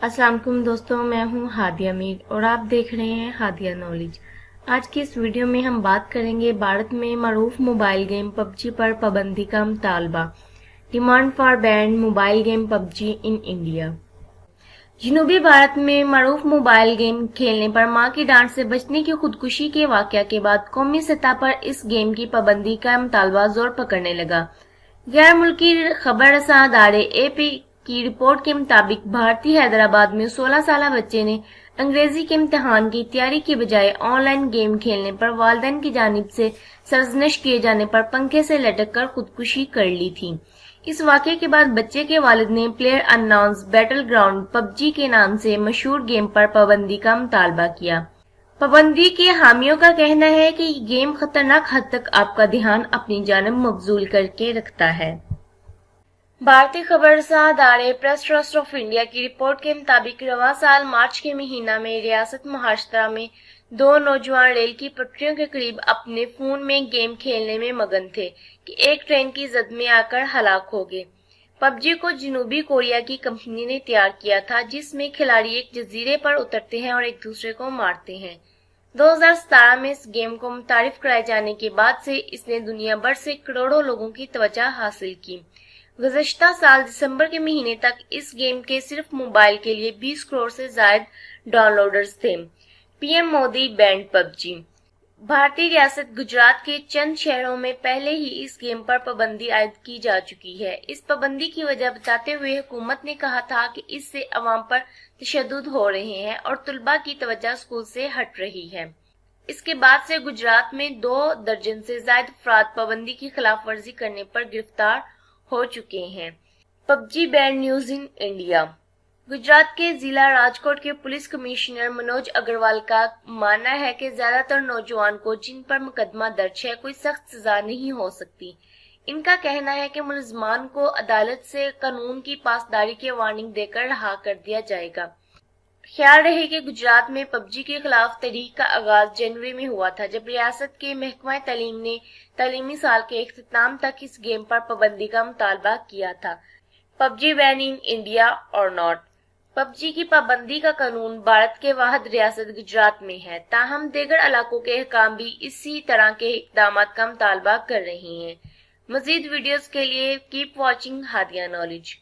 السلام علیکم دوستوں، میں ہوں ہادیہ میر اور آپ دیکھ رہے ہیں ہادیہ نالج۔ آج کی اس ویڈیو میں ہم بات کریں گے بھارت میں معروف موبائل گیم پب جی پر پابندی کا مطالبہ، demand for banned mobile game PUBG in India. جنوبی بھارت میں معروف موبائل گیم کھیلنے پر ماں کی ڈانٹ سے بچنے کی خودکشی کے واقعہ کے بعد قومی سطح پر اس گیم کی پابندی کا مطالبہ زور پکڑنے لگا۔ غیر ملکی خبر رساں ادارے اے پی کی رپورٹ کے مطابق بھارتی حیدرآباد میں 16 سالہ بچے نے انگریزی کے امتحان کی تیاری کے بجائے آن لائن گیم کھیلنے پر والدین کی جانب سے سرزنش کیے جانے پر پنکھے سے لٹک کر خودکشی کر لی تھی۔ اس واقعے کے بعد بچے کے والد نے پلیئر انناؤنس بیٹل گراؤنڈ پب جی کے نام سے مشہور گیم پر پابندی کا مطالبہ کیا۔ پابندی کے حامیوں کا کہنا ہے کہ یہ گیم خطرناک حد تک آپ کا دھیان اپنی جانب مبذول کر کے رکھتا ہے۔ بھارتی خبر رساں ادارے پریس ٹرسٹ آف انڈیا کی رپورٹ کے مطابق رواں سال مارچ کے مہینہ میں ریاست مہاراشٹر میں 2 نوجوان ریل کی پٹریوں کے قریب اپنے فون میں گیم کھیلنے میں مگن تھے کہ ایک ٹرین کی زد میں آ کر ہلاک ہو گئے۔ پب جی کو جنوبی کوریا کی کمپنی نے تیار کیا تھا، جس میں کھلاڑی ایک جزیرے پر اترتے ہیں اور ایک دوسرے کو مارتے ہیں۔ 2017 میں اس گیم کو متعارف کرائے جانے کے بعد سے اس نے دنیا بھر سے کروڑوں لوگوں کی توجہ حاصل کی۔ گزشتہ سال دسمبر کے مہینے تک اس گیم کے صرف موبائل کے لیے 20 کروڑ سے زائد ڈاؤن لوڈرز تھے۔ P M Modi banned PUBG. بھارتی ریاست گجرات کے چند شہروں میں پہلے ہی اس گیم پر پابندی عائد کی جا چکی ہے۔ اس پابندی کی وجہ بتاتے ہوئے حکومت نے کہا تھا کہ اس سے عوام پر تشدد ہو رہے ہیں اور طلباء کی توجہ اسکول سے ہٹ رہی ہے۔ اس کے بعد سے گجرات میں 2 درجن سے زائد افراد پابندی کی خلاف ورزی کرنے پر گرفتار ہو چکے ہیں۔ PUBG banned news in India. Gujarat کے ضلع راجکوٹ کے پولیس کمشنر منوج اگروال کا ماننا ہے کہ زیادہ تر نوجوان کو جن پر مقدمہ درج ہے کوئی سخت سزا نہیں ہو سکتی۔ ان کا کہنا ہے کہ ملزمان کو عدالت سے قانون کی پاسداری کی وارننگ دے کر رہا کر دیا جائے گا۔ خیال رہے کہ گجرات میں پب جی کے خلاف تحریک کا آغاز جنوری میں ہوا تھا، جب ریاست کے محکمہ تعلیم نے تعلیمی سال کے اختتام تک اس گیم پر پابندی کا مطالبہ کیا تھا۔ PUBG ban in India اور ناٹ۔ پب جی کی پابندی کا قانون بھارت کے واحد ریاست گجرات میں ہے، تاہم دیگر علاقوں کے حکام بھی اسی طرح کے اقدامات کا مطالبہ کر رہے ہیں۔ مزید ویڈیوز کے لیے کیپ واچنگ ہادیہ نالج۔